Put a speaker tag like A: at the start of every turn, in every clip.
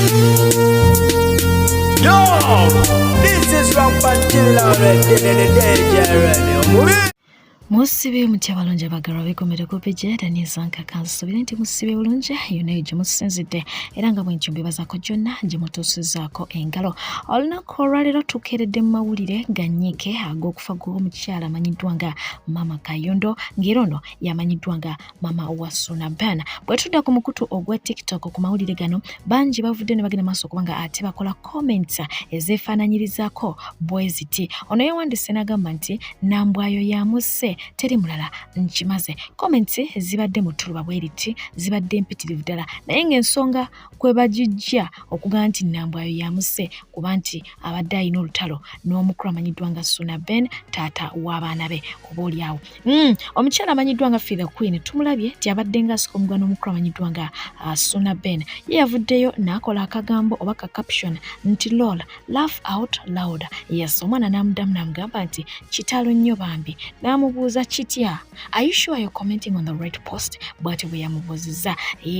A: Yo, this is Rampantilla already, the
B: Musibe mutyabalonje bagara bikomere kupije tanizanka kansubire nti musibe bulunje yone je musenzide era nga bwenchumbi bazako jonna je mutosizako engalo olunako olwalero tukeredde mawulire ganyike agokufa gw'omukyala amanyiddwa nga Mama Kayondo ngirono yamanyiddwa nga Mama wa Suna Ben. Bwe tudda ku mukutu ogwa TikTok ku mawulire gano banji bavudde ne bagenda maaso kubanga ate bakola comments ezefaananyirizako bweziti ono yawandise n'agamba nti nambwayo yamuse teri mulala nchimaze. Comments zibadde mutuluba bweriti zibadde mpitirivu ddala naye ng'ensonga kwe bagijja okugamba nti nambwayo yamuse kuba nti abadde alina olutalo n'omukulu amanyiddwa nga Suna Ben taata w'abaana be oboolyawo. Omukyala amanyiddwa nga Fee the Queen tumulabye nti abadde nga asika omugano n'omukulu amanyiddwa nga Suna Ben ye yavuddeyo n'akola akagambo oba ka caption nti lol laugh out loud. Yes, omwana n'amuddamu n'amugamba nti kitalo nnyo bambi n'amubuuza kitya, are you sure you're commenting on the right post? Bw'ati bwe yamubuuzizza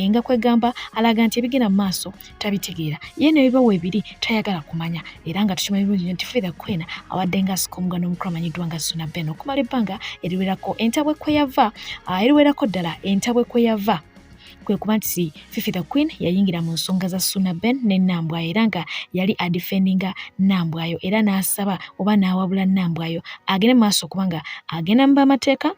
B: nga kwegamba alaga nti ebigenda mu maaso tabitegeera ye n'ebibawo ebiri tayagala kumanya era nga tukimanyi bulungi nti Fee the Queen abadde nga asika omugano n'omukulu amanyiddwa nga Suna Ben okumala ebbanga eriwerako entabwe kwe yava eriwerako ddala entabwe kwe yava kwe kuba nti Fee the Queen yayingira mu nsonga za Suna Ben ne Nambwayo era nga yali adifendinga Nambwayo era n'asaba oba n'awabula Nambwayo agende maaso kubanga agenda mu bamateeka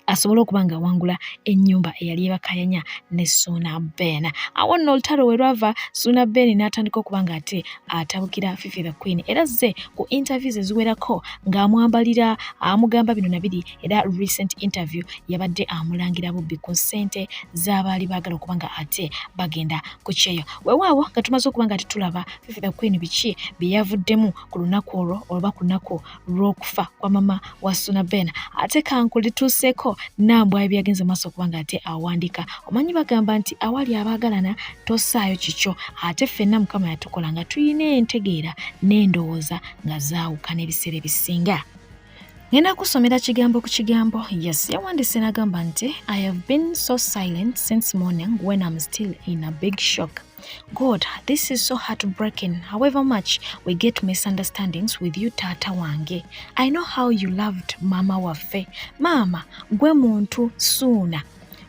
B: asobola okuba nga wangula ennyumba eyali ebakayanya ne Suna Ben. Awo nno olutalo we lwava Suna Ben n'atandika okuba nga ate atabukira Fee the Queen era ze ku interviews eziwerako ng'amwambalira amugamba bino nabiri era recent interview yabadde amulangira bubbi ku ssente z'abaali baagala okuba nga ate bagenda ku kyeyo. Weewaawo nga tumaze okuba nga tetulaba Fee the Queen biki bye yavuddemu ku lunaku olwo oba ku lunaku lw'okufa kwa mama wa Suna Ben ate kankulituuseeko Nambwayo byagenze maaso okuba nga ate awandiika omanyi bagamba nti awali abaagalana tosaayo kikyo ate ffenna Mukama yatukola nga tuyina entegeera n'endowooza nga zaawukana ebiseera ebisinga. Ngenda kusomera kigambo ku kigambo. Yes, yawandise n'agamba nti I have been so silent since morning when I'm still in a big shock. God, this is so heartbreaking. However much we get misunderstandings with you, Tata Wange. I know how you loved Mama waffe. Mama, gwe muntu Suna.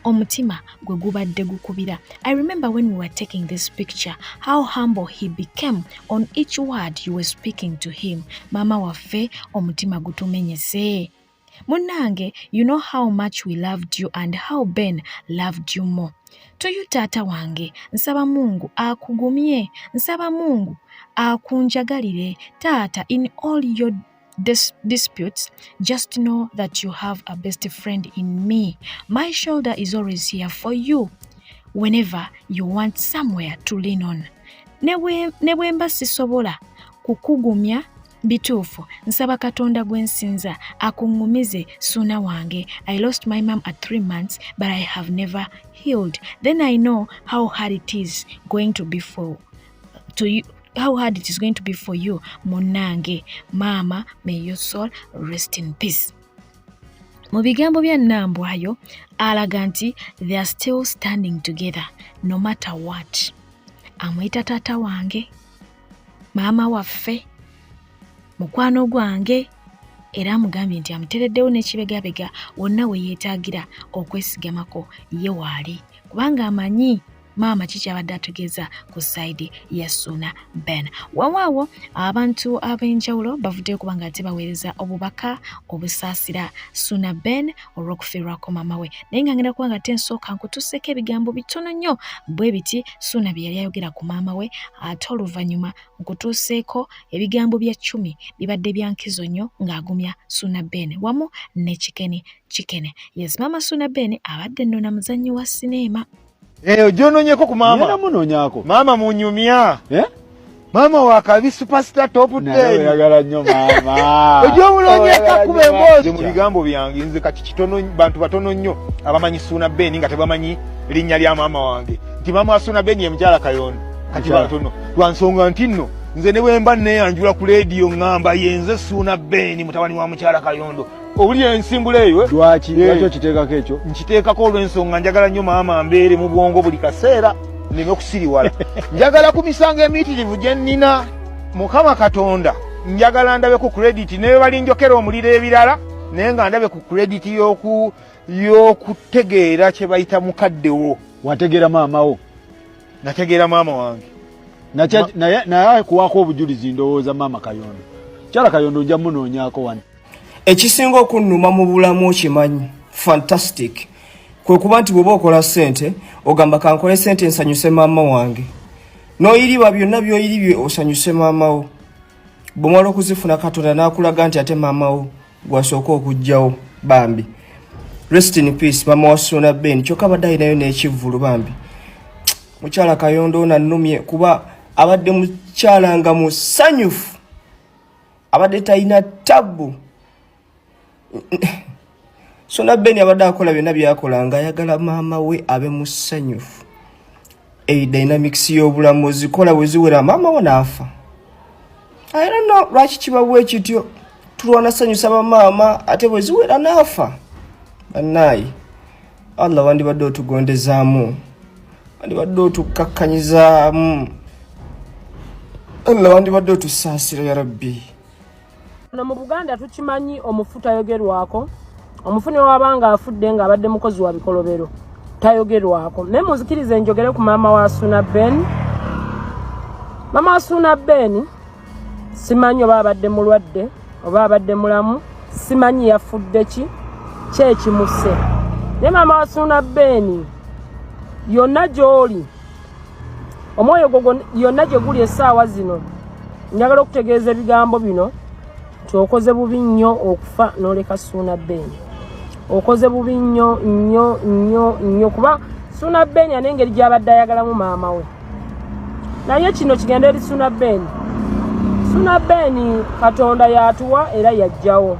B: Omutima gwe gubadde gukubira. I remember when we were taking this picture, how humble he became on each word you were speaking to him. Mama waffe, omutima gutumenyese. Munange, you know how much we loved you and how Ben loved you more. To you Tata Wange, nsaba Mungu akugumye, nsaba Mungu akunjagalire. Tata, in all your disputes, just know that you have a best friend in me. My shoulder is always here for you whenever you want somewhere to lean on. Ne bwemba sisobola kukugumya bituufu nsaba Katonda gwensinza akungumize Suna wange. I lost my mom at 3 months but I have never healed. Then I know how hard it is going to be for you munange. Mama, may your soul rest in peace. Mu bigambo bya Nambwayo alaga nti they are still standing together no matter what. Amwita Tata wange, Mama waffe, mukwano gwange era amugambye nti amutereddewo n'ekibegabega wonna we yeetaagira okwesigamako ye waali kubanga amanyi Mama kiki abadde ategeeza ku side ya Suna Ben. Wawaawo abantu ab'enjawulo bavuddeyo kuba nga ate baweereza obubaka obusaasira Suna Ben olw'okufiirwako mama we naye nga ngenda kuba nga ate nsooka nkutuuseko ebigambo bitono nnyo bwe biti Suna bye yali ayogera ku maama we ate oluvannyuma nkutuuseeko ebigambo bya 10 bibadde bya nkizo nnyo ng'agumya Suna Ben wamu ne Chikene. Yes, Mama Suna Ben abadde nno na muzannyi wa sineema.
A: Ojononyeko ku mama.
C: Era munonyako.
A: Mama munyumya. Mama wakabi superstar top 10.
C: Nawe yagala nnyo mama.
A: Ojomunonyeka kube mbozi. Mu bigambo byange nze kati kitono bantu batono nnyo abamanyi Suna Ben nga tebamanyi linnya lya mama wange. Nti mama Suna Ben ye mjala Kayondo. Kati batono. Lwansonga nti nno nze ne bwemba neyanjula ku radio ngamba yenze Suna Ben mutabani wa mjala Kayondo. Obuli ensimbule eyo
C: lwaki kiteekako ekyo
A: nkiteekako olw'ensonga njagala nnyo maama mbeere mu bwongo buli kaseera nneme okusiriwala njagala ku misango emiitirivu gye nnina Mukama Katonda njagala ndabe ku credit naye balinjokera omuliro ebirala naye nga ndabe ku credit y'okutegeera kye bayita mukaddewo.
C: Wategeera maamawo?
A: Nategeera maama wange.
C: Naye kuwaako obujulizi ndowooza maama Kayondo. Kyala Kayondo ojja munoonyaako wano.
D: Ekisinga okunnuma mu bulamu okimanyi fantastic kwe kuba nti bw'oba okola ssente ogamba kankole ssente nsanyuse maama wange n'oyiriba byonna by'oyiribye osanyuse maamawo bw'omala okuzifuna Katonda n'akulaga nti ate maamawo gwasooka okujjawo bambi. Rest in peace maama wa Ssuuna Ben. Kyokka abadde alinayo n'ekivvulu bambi. Mukyala Kayondo nannumye kuba abadde mukyala nga musanyufu abadde talina tabbu. Ssuuna Ben abadde akola byonna byakola nga ayagala maama we abe musanyufu. Dynamics y'obulamu ozikola bwe ziwera maama we n'afa. I don't know lwaki kibawo ekityo tulwana sanyusa bamaama ate bwe ziwera n'afa. Bannaayi Allah wandibadde otugondezaamu wandibadde otukakkanyizaamu Allah wandibadde otusaasira ya Rabbi.
E: Mu Buganda tukimanyi omufu tayogerwako. Omufu ne wabanga afudde nga abadde mukozi wa bikolobero tayogerwako. Naye muzikirize njogere ku maama wa Ssuuna Ben. Maama wa Ssuuna Ben simanyi oba abadde mulwadde oba abadde mulamu, simanyi yafudde ki kyekimuse. Naye maama wa Ssuuna Ben yonna gy'oli omwoyo gwo yonna gye guli essaawa zino njagala okutegeeza ebigambo bino nti okoze bubi nnyo okufa n'oleka Ssuuna Ben. Okoze bubi nnyo kuba Ssuuna Ben n'engeri gy'abadde ayagalamu maama we. Naye kino kigenda eri Ssuuna Ben. Ssuuna Ben Katonda yatuwa era yajjawo.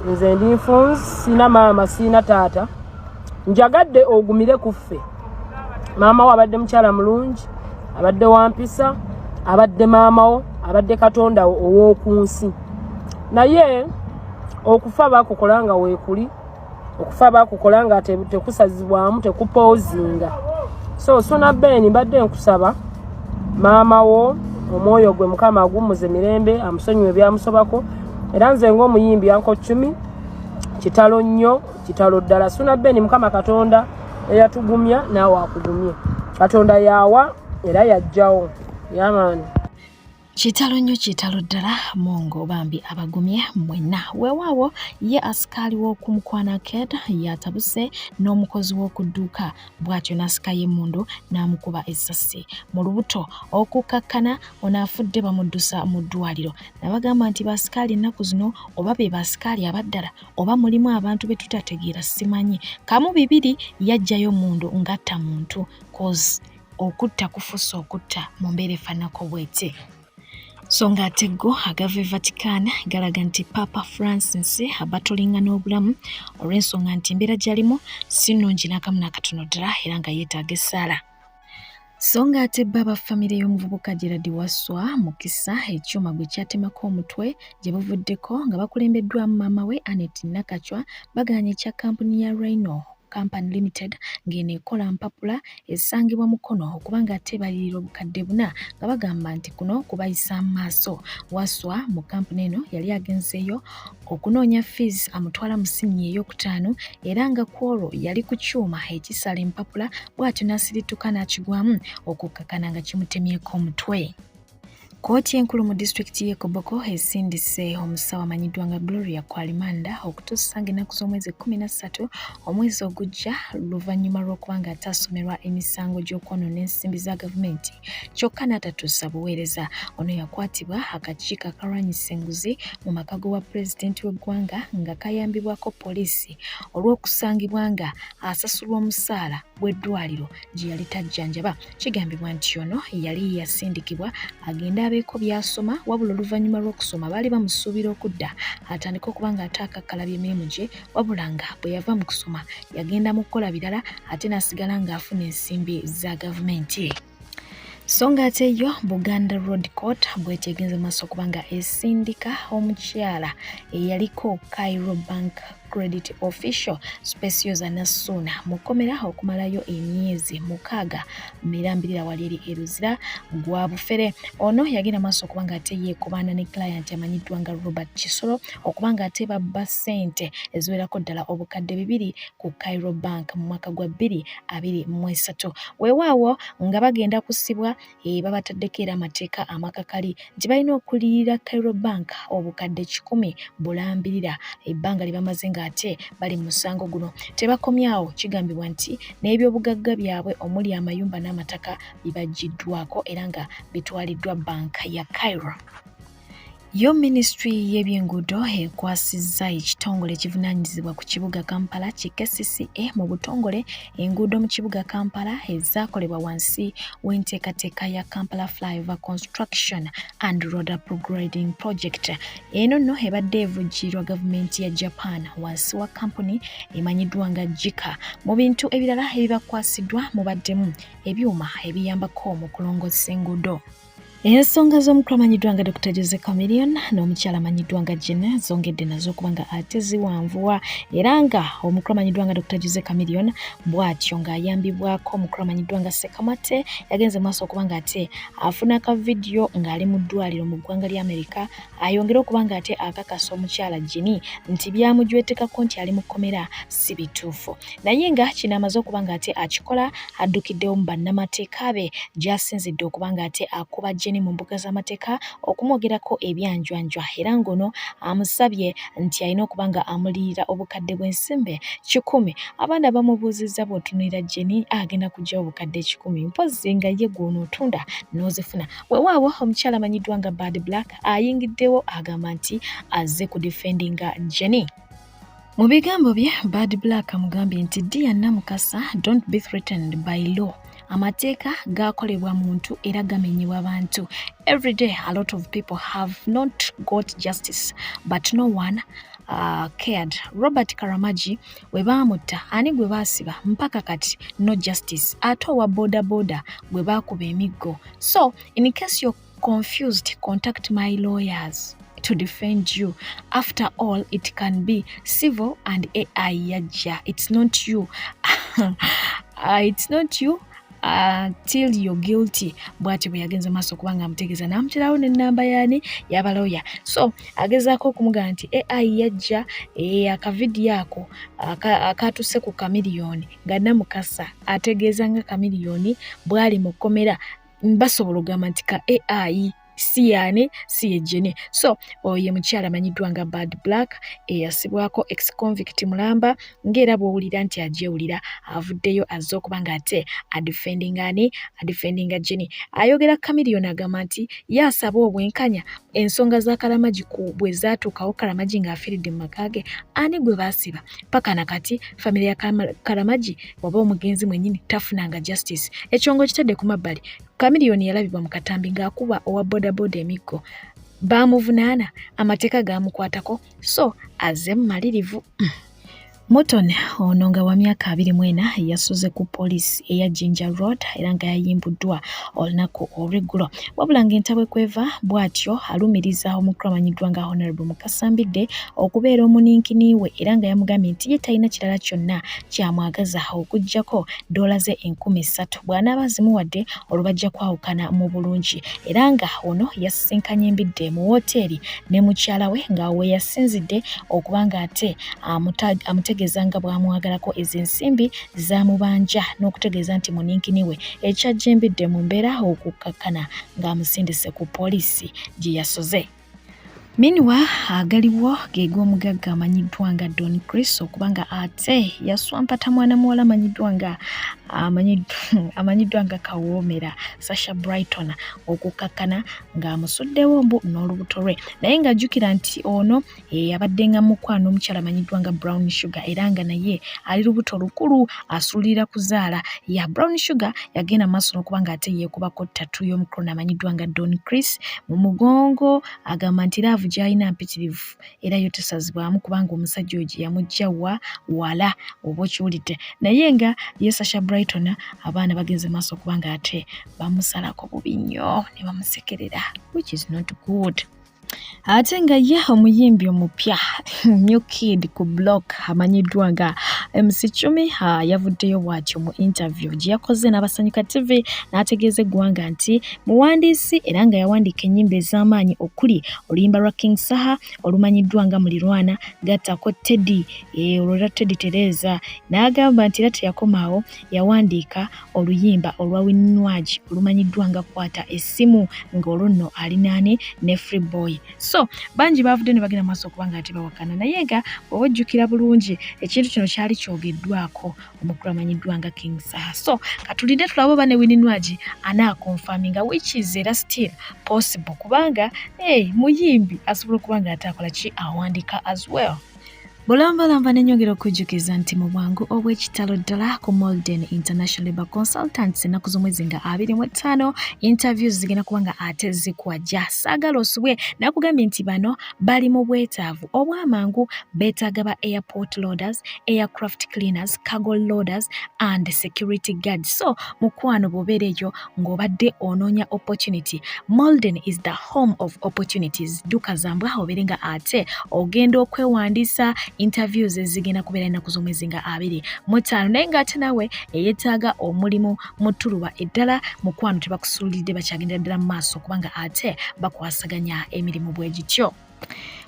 E: Nze ndi nfunzi, sina maama sina taata. Njagadde ogumire kuffe. Maama we abadde mukyala mulungi, abadde wampisa, abadde maamawo, abadde Katonda ow'oku nsi. Naye okufa bakukolanga weekuli, okufa bakukolanga tekusazibwamu, tekupoozinga. So Ssuuna Ben mbadde nkusaba maama wo omwoyo gwe Mukama agumuze mirembe amusonyiwe byamusobako. Era nze ng'omuyimbi Anko Chumi kitalo nnyo kitalo ddala. Ssuuna Ben Mukama Katonda eyatugumya naawe akugumye. Katonda yawa era yajjawo. Yamaani.
B: Kitalo nnyo kitalo ddala Mungu bambi abagumye mwenna. Weewaawo ye asikaali w'okumukwana Ked yatabuse n'omukozi w'okudduuka bw'atyo n'asikayo emmundu n'amukuba essasi. Mu lubuto okukakkana onaafudde bamuddusa mu ddwaliro. Nabagamba nti basikaali ennaku zino oba be basikaali abaddala oba mulimu abantu be tutategeera simanyi. Kamu bibiri yajjayo mundu ngatta muntu cause okutta kufusa okutta mu mbeera efaanako bw'eti. So ng'ate go agava Vatican galaga nti Papa Francis abatolinga n'obulamu olw'ensonga nti embeera gy'alimu si nnungi n'akamu n'akatono ddala era nga yeetaaga essaala. So ng'ate baba famire y'omuvubuka Gerard Wasswa Mukisa ekyuma gwe kyatemako omutwe gye buvuddeko nga bakulembeddwamu maama we Annette Nakachwa bagaanye ekya kampuni ya Rhino Company Limited ng'eno ekola mpapula esangibwa Mukono okubanga ate balirira obukadde buna nga bagamba nti kuno kubayisa maaso. Wasswa mu kampuni eno yali agenzeeyo okunoonya fees amutwala mu siniya ey'okutaano era nga kwolwo yali ku kyuma ekisala empapula bw'atyo n'asirituka n'akigwamu okukkakana nga kimutemyeko omutwe. Kooti enkulu mu disitulikiti y'e Koboko esindise omusawo amanyiddwa nga Gloria Kwalimanda okutuusa ng'ennaku z'omwezi 13 omwezi ogujja luvannyuma lw'okuba nga atasomerwa emisango gy'okwonoona ensimbi za gavumenti kyokka n'atatuusa buweereza. Ono yakwatibwa akakiiko akalwanyisa enguzi mu makago wa pulezidenti w'eggwanga nga kayambibwako poliisi olw'okusangibwa nga asasulwa omusaala gw'eddwaliro gye yali tajjanjaba. Kigambibwa nti ono yali yasindikibwa agenda abeeko byasoma wabula oluvannyuma lw'okusoma baali bamusuubira okudda atandika okuba nga ate akakkalabya emirimu gye wabula nga bwe yava mu kusoma yagenda mu kukola birala ate n'asigala ng'afuna ensimbi za gavumenti. So ng'ate yo Buganda Road Court bw'etegenza maaso okuba nga esindika omukyala eyaliko Cairo Bank Credit Official Specioza Nasuna mukomera okumalayo emyezi 6 mirambirira wali eri eruzira gwa bufere. Ono yagenda maaso okubanga ate yeekobana ne client amanyiddwa nga Robert Kisolo okubanga ate babba ssente eziwerako ddala obukadde 2 ku Cairo Bank mu mwaka gwa 2023. Weewaawo nga bagenda kusibwa babataddeko era amateeka amakakali nti balina okuliyirira Cairo Bank obukadde 10 bulambirira ebbanga lye bamaze ng'ate bali mu musango guno. Tebakomyawo, kigambibwa nti n'ebyobugagga byabwe omuli amayumba n'amataka bibaggiddwako era nga bitwaliddwa banka ya Cairo. Yo Ministry y'ebyenguudo ekwasizza ekitongole ekivunaanyizibwa ku kibuga Kampala KCCA mu butongole enguudo mu kibuga Kampala ezaakolebwa wansi w'enteekateeka ya Kampala Flyover Construction and Road Upgrading Project. Eno nno ebadde evujjirwa gavumenti ya Japan wansi wa kampuni emanyiddwa nga JICA. Mu bintu ebirala ebibakwasiddwa mubaddemu ebyuma ebiyambako mu kulongoosa enguudo. Ensonga z'omukulu amanyiddwa nga Dr. Jose Chameleone n'omukyala amanyiddwa nga Jenna zongedde nazo okubanga ate ziwanvuwa era nga omukulu amanyiddwa nga Dr. Jose Chameleone bw'atyo ng'ayambibwako omukulu amanyiddwa nga Sekamate yagenze maaso okubanga ate afuna aka vidiyo ng'ali mu ddwaliro mu ggwanga lya Amerika ayongera okubanga ate akakasa omukyala Jenny nti byamujwetekako nti ali mu kkomera si bituufu. Naye nga kino amaze okubanga ate akikola addukiddewo mu bannamateeka be gy'asinzidde okubanga ate akuba Jenny mu mbuga z'amateeka okumwogerako ebyanjwanjwa era ngono amusabye nti alina okubanga amuliyira obukadde bw'ensimbe 10. Abaana bamubuuzizza bw'otunulira Jenny agenda kujja obukadde 10 mpozi nga ye gw'onootunda n'ozifuna. Weewaawo omukyala amanyiddwa nga Bad Black ayingiddewo agamba nti azze ku defendinga Jenny. Mu bigambo bye Bad Black amugambye nti Diana Mukasa don't be threatened by law. Amateeka gakolebwa muntu era gamenyebwa abantu. Every day a lot of people have not got justice but no one cared. Robert Karamaji we baamutta ani gwe baasiba mpaka kati no justice. Ate owa boda boda gwe baakuba emiggo. So in case you're confused, contact my lawyers to defend you. After all, it can be civil and AI yajja. It's not you. It's not you till you're guilty. Bwati bwe yagenze maaso kubanga amutegeeza n'amuterawo n'ennamba yaani y'abalawuya. So agezaako okumugamba nti AI yajja akavidiyo ako akatuuse ku Chameleone nga Namukasa ategeeza nga Chameleone bw'ali mu kkomera basobola okugamba nti ka AI si yaani si ye Jenny. So oye mukyala amanyiddwa nga Bad Black eyasibwako ex-convict mulamba ng'era bw'owulira nti agyewulira avuddeyo azze okubanga ate adefendinga Jenny. Ayogera Chameleone agamba nti yaasaba obwenkanya ensonga za Kalamagi bwe zaatuukawo Kalamagi ng'afiiridde mu maka ge ani gwe baasiba paka nakati famire ya Kalamagi waba omugenzi mwennyini tafunanga justice. Ekyongo kitadde ku mabbali. Chameleone yalabibwa mu katambi ng'akuba owa bodaboda emiggo. Baamuvunaana amateeka gaamukwatako so azze mumalirivu. Morton ono nga wa myaka 24 yasuze ku poliisi eya Jinja Road era nga yayimbuddwa olunaku olw'eggulo. Wabula ng'entabwe kweva bw'atyo alumiriza omukulu amanyiddwa nga Honorable Mukasambidde okubeera omuninkini we era nga yamugambye nti ye talina kirala kyonna kyamwagaza okuggyako $3,000 bw'anaaba azimuwadde olubajja kwawukana mu bulungi. Era nga ono yasisinkanye embidde mu wooteeri ne mukyala we nga we yasinzidde okubanga ate amutegeeza nga bw'amwagalako ez'ensimbi zaamubanja n'okutegeeza nti muninkini we ekyajja embidde mu mbeera okukakkana ng'amusindise ku poliisi gye yasoze. Meanwhile, agaliwo g'omugagga amanyiddwa nga Don Chris okubanga ate yaswampata mwana muwala amanyiddwa nga Kawoomera Sasha Brighton okukakkana ng'amusuddewo mbu n'olubuto lwe. Naye ng'ajjukira nti ono abadde nga mukwano omukyala amanyiddwa nga Brown Sugar era nga naye ali lubuto lukulu asuulira kuzaala. Ya Brown Sugar yagenda maaso n'okubanga ate yeekubako ttatu y'omukulu amanyiddwa nga Don Chris mu mugongo agamba nti laavu gy'alina mpitirivu era yo tesazibwamu kubanga omusajja oyo gye yamugya wala oba okiwulidde. Naye nga ye Sasha Brighton abaana bagenze maaso kubanga ate bamusalako bubi nnyo ne bamusekerera which is not good. ate nga ye omuyimbi omupya New Kid ku block amanyiddwa nga MC Chumi yavuddeyo bw'atyo mu interview gye yakoze n'Abasanyuka TV n'ategeeza eggwanga nti muwandiisi era nga yawandiika ennyimba ez'amaanyi okuli oluyimba lwa King Saha olumanyiddwa nga Mulirwana gattako Teddy olwa Teddy Tereza n'agamba nti era teyakomaawo yawandiika oluyimba olwa Winwaj olumanyiddwa nga Kwata Essimu ng'olunno alinaani ne Free Boy. So banji bavudde ne bagenda maaso okubanga ate bawakana naye nga bw'oba ojjukira bulungi ekintu kino kyali kyogeddwako omukulu amanyiddwa nga King Saha. So katulinde tulabe oba ne Winwaj anaakonfaminga which is era still possible kubanga muyimbi asobola okubanga ate akola ki awandiika as well. Bulambalamba n'ennyongera okujjukiza nti mu bwangu obw'ekitalo ddala ku Malden International Labour Consultants ennaku z'omwezi nga 25 interviews zigenda kuba nga ate zikwajja. Saagala osubwe nakugambye nti bano bali mu bwetaavu obw'amangu beetaaga ba airport loaders, aircraft cleaners, cargo loaders and security guards. So mukwano bw'obeera eyo ng'obadde onoonya opportunity, Malden is the home of opportunities. Dduka zambwa obeere nga ate ogenda okwewandiisa interviews ezigenda kubeera ennaku z'omwezi nga 25 naye ng'ate nawe eyeetaaga omulimu mu ttuluba eddala mukwano tebakusuulidde bakyagendera ddala mu maaso kubanga ate bakwasaganya emirimu bwe gityo.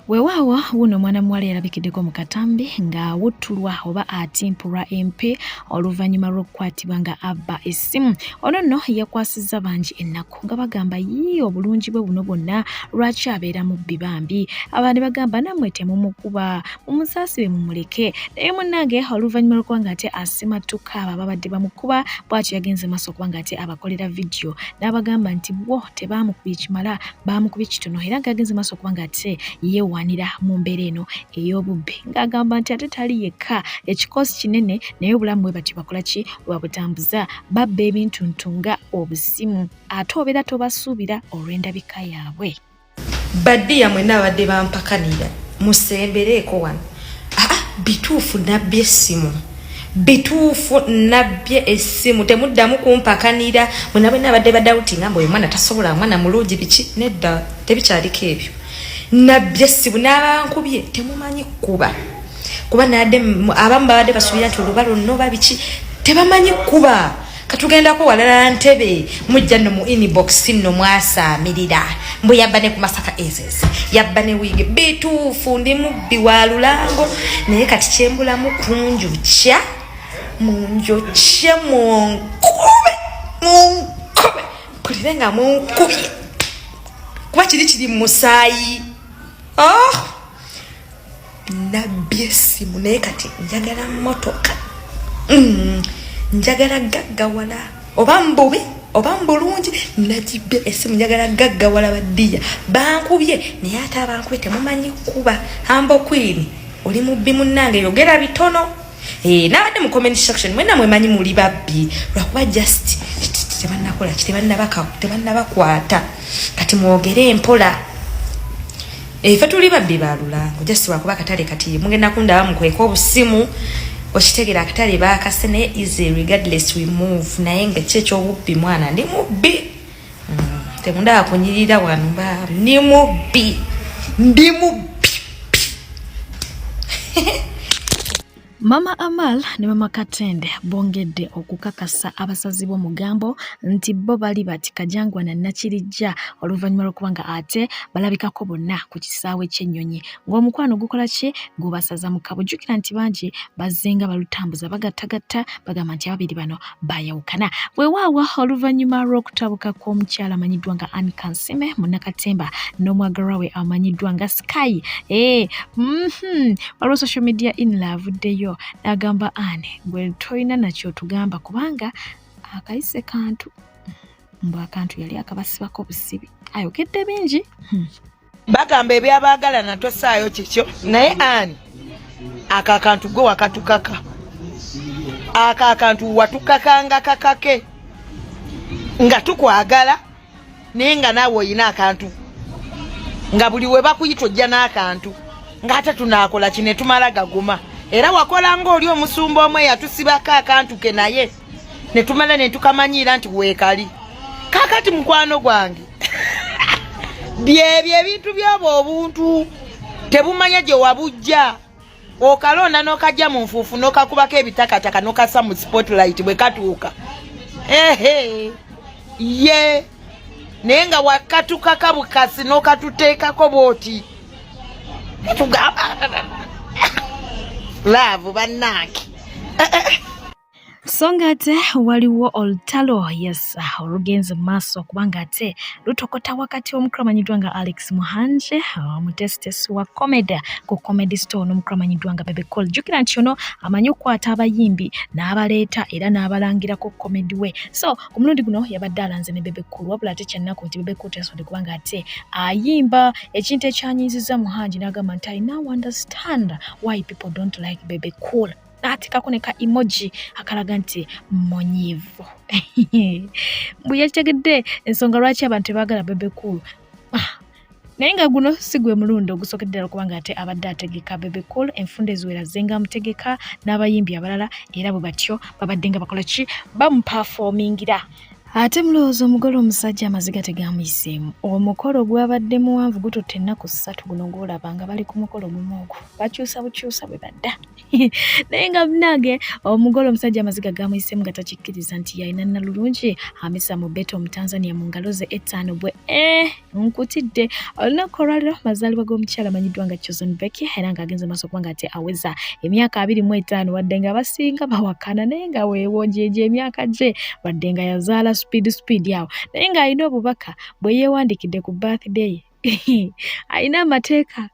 B: Weewaawo wuno omwana muwala yalabikiddeko mu katambi nga wuttulwa oba atimpulwa MP oluvannyuma lw'okukwatibwa nga abba essimu. Ono nno yakwasizza bangi ennaku nga bagamba obulungi bwe buno bwonna lwaki abeera mubbi bambi. Abandi bagamba nammwe temumukuba mumusaasibe mumuleke naye munnange oluvannyuma lw'okuba nga ate asimattuka abo ababadde bamukuba bw'atyo yagenze maaso okuba nga ate abakolera vidiyo n'abagamba nti bo tebaamukubye kimala baamukubye kitono era ng'agenze maaso okuba nga ate yeewanira mu mbeera eno ey'obubbi ng'agamba nti ate tali yekka ekikoosi kinene naye obulamu bwe batyo bakola ki bwabutambuza babba ebintu ntunga obusimu ate obeera tobasuubira olw'endabika yaabwe.
F: Baddiya mwenna abadde bampakanira musembereeko wano bituufu nabbye essimu bituufu nabbye essimu temuddamu kumpakanira mwenna bwenna abadde badawutinga mbu oyo mwana tasobola mwana mulungi biki nedda tebikyaliko ebyo nabbye essimu n'abankubye temumanyi kuba nadde abamu babadde basuubira nti olubalo nno babiki tebamanyi kuba katugendako walala ntebe mujja no mu inbox nno mwasaamirira mbu yabba ne ku Masaka ezeze yabba ne wiige bituufu ndi mubbi wa Lulango naye kati kyembulamu kunjukya munjokye munkube kulire nga munkubye kuba kiri musaayi nabbye essimu naye kati njagala motoka njagala gaggawala oba mbubi oba mbulungi nagibbye essimu njagala gaggawala baddiya bankubye naye ate abankubye temumanyi kuba Ambo Queen oli mubbi munnange yogera bitono n'abadde mu comment section mwenna mwemanyi muli babbi lwakuba just tebannakola tebannabakwata kati mwogere empola ffe tuli babbi ba Lulango just lwakuba akatale kati mugenda kundaba mukweka obusimu okitegera akatale baakase naye easy regardless we move naye nga ky'ekyobubbi mwana ndi mubbi temundaba kunyirira wano ndi mubbi
B: Mama Amal ne Mama Katende bongedde okukakasa abasazi b'omugambo nti bo bali bati Kajangwa na Nakirijja oluvannyuma lw'okubanga ate balabikako bonna ku kisaawe ky'ennyonyi ng'omukwano gukola ki gubasaza mu kabujjukira nti bangi bazzenga balutambuza bagattagatta bagamba nti ababiri bano bayawukana. Weewaawa oluvannyuma lw'okutabuka kw'omukyala amanyiddwa nga Anne Kansime mu Nakatemba n'omwagalwa we amanyiddwa nga Sky waliwo social media avuddeyo n'agamba Anne gwe toyina nakyo tugamba kubanga akayise kantu mbu akantu yali akabasibako busibi ayogedde bingi
G: bagamba ebyabaagala tosaayo kikyo naye Anne aka akantu gwe wakatukaka aka akantu watukakanga kakake nga tukwagala naye nga naawe oyina akantu nga buli we bakuyita ojja n'akantu ng'ate tunaakola kine tumala gaguma era wakola ng'oli omusumba omwe yatusibako akantu ke naye ne tumala ne tukamanyiira nti weekali kakati mukwano gwange byebyo ebintu by'obwo obuntu tebumanya gye wabujja okalonda n'okajja mu nfuufu n'okakubako ebitakataka n'okassa mu spotlight bwe katuuka ye naye nga wakatukaka bukasi n'okatuteekako bw'oti tugamba laavu bannange
B: so nga ate waliwo olutalo yes olugenze mu maaso kubanga ate lutokota wakati w'omukulu amanyiddwa nga Alex Muhanje omutesitesi wa comedy ku Comedy Store n'omukulu amanyiddwa nga Bebe Cool. Jjukira nti ono amanyi okukwata abayimbi n'abaleeta era n'abalangira ku comedy we. So ku mulundi guno yabadde alanze ne Bebe Cool wabula ate kyannaku nti Bebe Cool tasobodde kubanga ate ayimba ekintu ekyanyiizizza Muhanje n'agamba nti I now understand why people don't like Bebe Cool. Atikako ne ka emoji akalaga nti monyivu. Mbu yakitegedde ensonga lwaki abantu tebaagala Bebe Cool. Naye nga guno si gwe mulundi ogusookeddera okubanga ate abadde ategeka Bebe Cool enfunda eziwera zenga mutegeka n'abayimbi abalala era bwe batyo babadde nga bakola ki bamuperformingira. Ate mulowooza omugole omusajja amaziga tegamuyiseemu. Omukolo gwabadde muwanvu gututte ennaku 3 guno ng'olaba nga bali ku mukolo gumu ogwo. Bakyusa bukyusa bwe badda. Naye nga bunange omugole omusajja amaziga gamuyiseemu nga takikkiriza nti yalina nnalulungi Hamisa Mobeto Omutanzania mu ngalo ze 5 bwe nkutidde. Olunaku olwaliro mazaalibwa g'omukyala amanyiddwa nga Chosen Becky era ng'agenze maaso kubanga ate aweza emyaka 25 wadde nga basinga bawakana naye nga weewonjeeje emyaka gye wadde nga yazaala speed yawo naye ng'alina obubaka bwe yeewandikidde ku birthday alina amateeka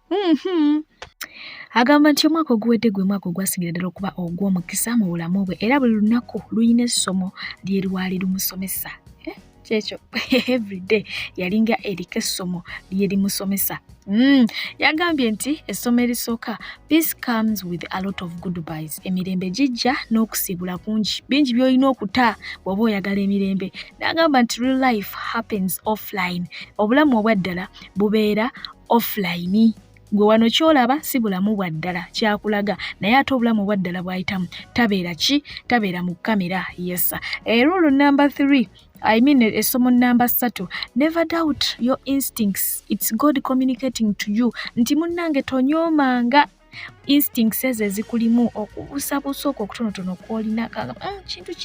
B: agamba nti omwaka oguwedde gwe mwaka ogwasigira ddala okuba ogw'omukisa mu bulamu bwe era buli lunaku luyina essomo lye lwali lumusomesa kyekyo everyday yalinga eriko essomo lye limusomesa. Yagambye nti essomo erisooka peace comes with a lot of goodbyes. Emirembe gijja n'okusiibula kungi bingi by'olina okuta bw'oba oyagala emirembe. N'agamba nti real life happens offline. Obulamu obwaddala bubeera offline. Gwe wano kyolaba si bulamu bwa ddala kyakulaga naye ate obulamu bwa ddala bw'ayitamu tabeera ki tabeera mu kamera. Yes. Rule number 3 essomo number 3 never doubt your instincts. It's God communicating to you. Nti munnange tonyoomanga instincts ezo ezikulimu okubuusabuusa okwo okutonotono kw'olina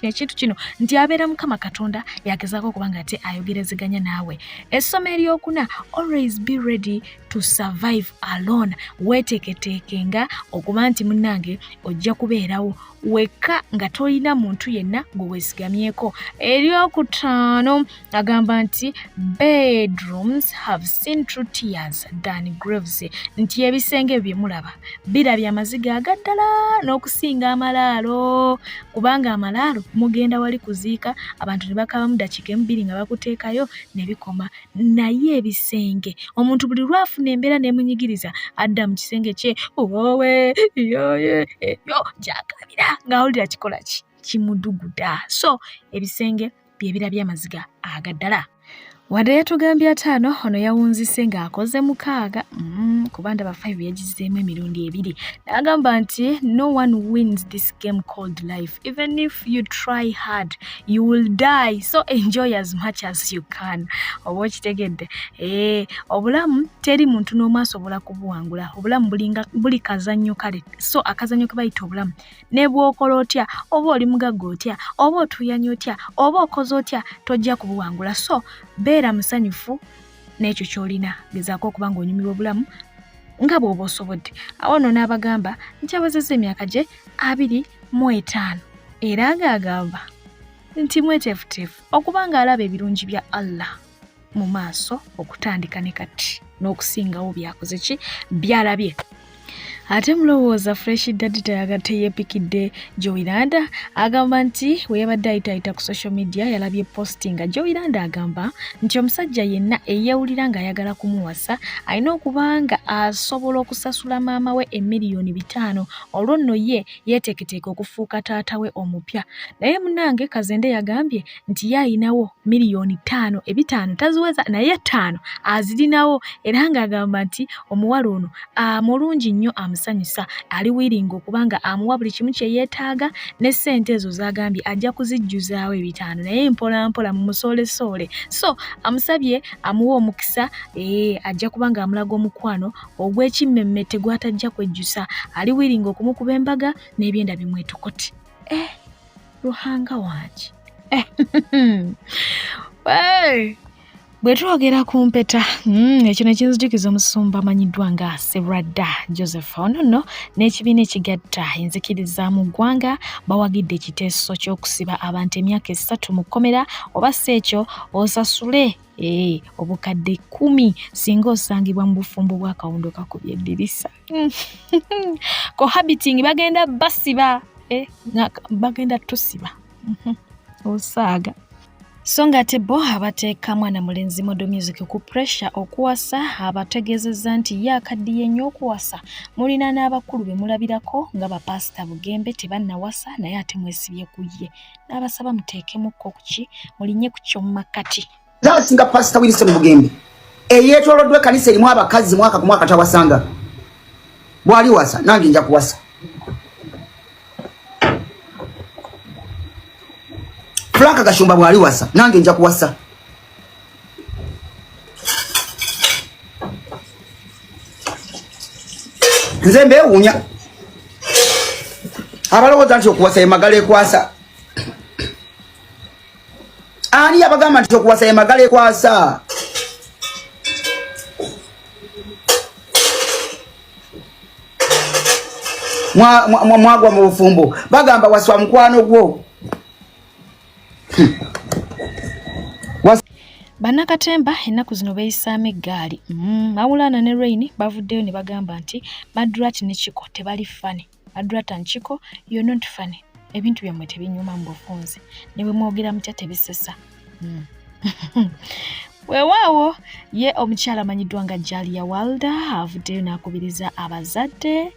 B: ekintu kino nti abeera Mukama Katonda yagezaako okubanga ate ayogerezeganya naawe. Essomo eryokuna always be ready to survive alone. Weeteeketeekenga okuba nti munnange ojja kubeerawo wekka nga tolina muntu yenna gwe weesigamyeko. Eryokutaano agamba nti bedrooms have seen true tears than graves. Nti ebisenge bye mulaba birabya amaziga agaddala n'okusinga amalaalo kubanga amalaalo mugenda wali kuziika abantu ne bakabamu dakiika 2 nga bakuteekayo ne bikoma naye ebisenge omuntu buli lwafuna embeera n'emunyigiriza adda mu kisenge kye owe yoye yo jakabira ng'awulira kikola kimuduguda. So ebisenge bye birabya amaziga agaddala. Wadde yatugambye 5 ono yawunzise ng'akoze 6 kuba ndaba 5 yagizeemu emirundi 2. N'agamba nti no one wins this game called life. Even if you try hard you will die, so enjoy as much as you can. Oba okitegedde obulamu teri muntu n'omu asobola kubuwangula. Obulamu buli kazannyo kale, so akazannyo ke bayita obulamu ne bw'okola otya oba oli mugagga otya oba otuuyanya otya oba okoze otya tojja kubuwangula. So beera musanyufu n'ekyo ky'olina. Gezaako okuba ng'onyumirwa obulamu nga bw'oba osobodde. Awo nno n'abagamba nti awezezza emyaka gye 25 era ng'agamba nti mweteefuteefu okuba ng'alaba ebirungi bya Allah mu maaso okutandika ne kati n'okusingawo byakoze ki byalabye. Ate mulowooza Fresh Daddy tayagate yeepikidde Joyiranda agamba nti we yabadde ayita ku social media yalabye posting nga Joyiranda agamba nti omusajja yenna eyeewulira ng'ayagala kumuwasa alina okubanga asobola okusasula maama we $5,000,000 olwo nno ye yeeteeketeeka okufuuka taata we omupya. Naye munnange Kazende yagambye nti ye ayinawo $5,000,000 5 taziweza naye 5 azirinawo era ng'agamba nti omuwala ono mulungi nnyo amusanyusa ali wiringa okubanga amuwa buli kimu kye yeetaaga ne ssente ezo z'agambye ajja kuzijjuzaawo ebitaano naye mpola mpola mu musoolesole so amusabye amuwa omukisa ajja kubanga amulaga omukwano ogw'ekimmemmette gw'atajja kwejjusa ali wiringa okumukuba embaga n'ebyenda bimwetokoti Ruhanga wanje bwe twogera ku mpeta ekyo ne kinzijukiza omusumba amanyiddwa nga Sebradda Joseph ono n'ekibiina ekigatta enzikiriza mu ggwanga bawagidde ekiteeso ky'okusiba abantu emyaka 3 mu kkomera oba si ekyo osasule obukadde 10 singa osangibwa mu bufumbo bwa kawundo kakubye eddirisa cohabiting bagenda basiba bagenda tusiba osaaga so nga tebo abateeka mwana mulenzi Modo Music ku pressure okuwasa abategezeza nti yakaddiye nnyo okuwasa mulina n'abakulu be mulabirako nga bapasita Bugembe tebannawasa naye ate mwesibye ku ye n'abasaba muteekemukko kuki mulinye ku kyommakati
H: singa pasita Wilson Bugembe eyeetoloddwa ekkanisa erimu abakazi mwaka ku mwaka tawasanga bwali wasa nange nja kuwasa Franka Gashumba bwali wasa nange nja kuwasa nze mbewuunya abalowooza nti okuwasa emagala ekwasa ani abagamba nti okuwasa emagala ekwasa mwagwa mu bufumbo bagamba waswa mukwano gwo
B: Bannakatemba ennaku zino beeyisaamu eggaali Mawulana ne Rain bavuddeyo ne bagamba nti Madrat ne Chiko tebali fane Madrat and Chiko you're not funny ebintu byammwe tebinyuma mu bufunze ne bwe mwogera mutya tebisesa weewaawo ye omukyala amanyiddwa nga Jalia Walda avuddeyo n'akubiriza abazadde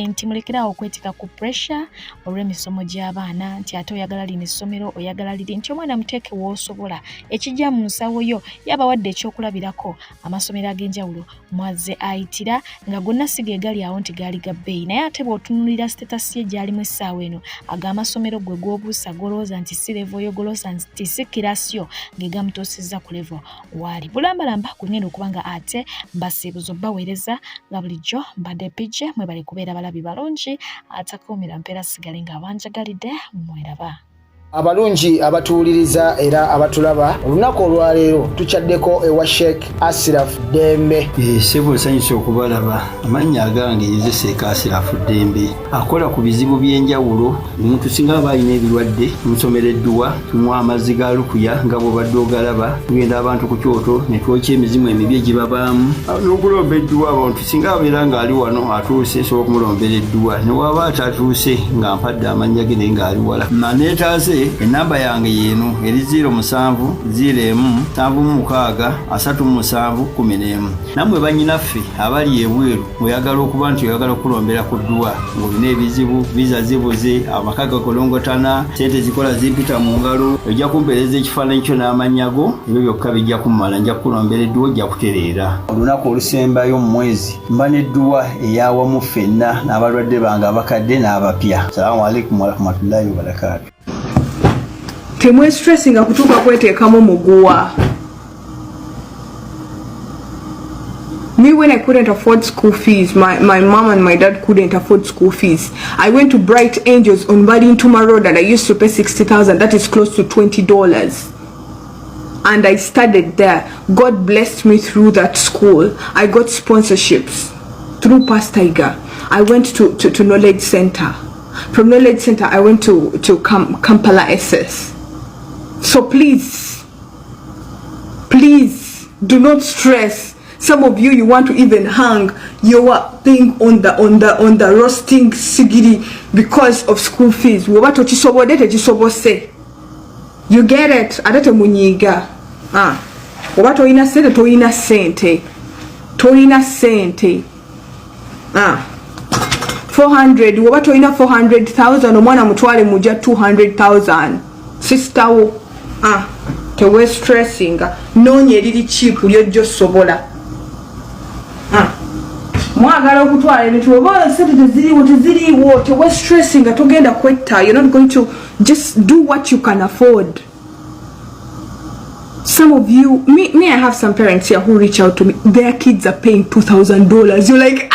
B: nti mulekerawo okwetika ku pressure olw'emisomo gy'abaana nti ate oyagala lino essomero oyagala liri nti omwana muteeke w'osobola ekijja mu nsawo yo yabawadde ekyokulabirako amasomero ag'enjawulo mwaze ayitira nga gonna si ge gali awo nti gaali ga bbeeyi naye ate bw'otunuulira sitasi ye gy'alimu essaawa eno ag'amasomero gwe gw'obuusa golooza nti si levo yo golooza nti si kirasyo ng'egamutuusizza ku levo wali bulambalamba kungenda okubanga ate basibuzo baweereza nga bulijjo mbadde pije mwe bali kubeera balabi balungi atakuumira mpeera sigale nga abanjagalidde mweraba
I: abalungi abatuwuliriza era abatulaba olunaku olwaleero tukyaddeko ewa Sheikh Ashraf Dembe
C: sebo nsanyusa okubalaba amannya agange yezeseeka Ashraf Dembe akola ku bizibu by'enjawulo omuntu singa aba alina ebirwadde musomereddwa tumuwa amazzi ga lukuya nga bw'obadde ogalaba tugenda abantu ku kyoto ne twokya emizimu emibi egibabaamu n'okulomba edduwa abantu singa abeera ng'ali wano atuuse nsobola okumulombera edduwa ne waba atatuuse nga mpadde amannya ge naye ng'ali wala maneetaase enamba yange yeno eri 0707763711 namwe banyinaffe abali ebweru oyagala okuba nti oyagala okulombera ku dduwa ng'olina ebizibu viza zibuze amaka gakolongotana sente zikola zimpita mu ngalo ojja kumpeereza ekifaananyi kyo n'amanyago ebyo byokka bijja kummala nja kukulombera edduwa ojja kutereera olunaku olusembayo mu mwezi mba n'edduwa eyawamu ffenna n'abalwadde bange abakadde n'abapya salaamu alaikum warahmatullahi wabarakatu
J: temwe stressing akutuka kweteekamu muguwa. Me, when I couldn't afford school fees, my mom and my dad couldn't afford school fees. I went to Bright Angels on Badintuma Road and I used to pay 60,000. That is close to $20. And I studied there. God blessed me through that school. I got sponsorships through Pastor Iga. I went to Knowledge Center. From Knowledge Center, I went to Kampala SS. So please do not stress. Some of you want to even hang your thing on the roasting sigiri because of school fees. You get it? Adate munyiga. Wabato ina sente toina sente. 400. Wabato ina 400,000. Omwana mutwale muja 200,000. Sister wo. Tewe stressing. Nonye lili cheap lyojjo sobola. mwagala okutwala ebintu oba sente teziriwo tewe stressing atogenda kwetta. You're not going to just do what you can afford. Some of you, me I have some parents here who reach out to me. Their kids are paying $2,000. You're like,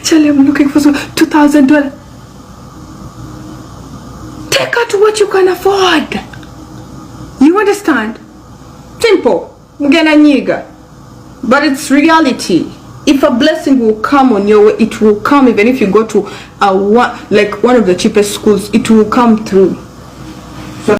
J: Charlie, I'm looking for some $2,000. Take out what you can afford. You understand? Simple. Mugena nyiga. But it's reality. If a blessing will come on your way, it will come. Even if you go to one of the cheapest schools, it will come through.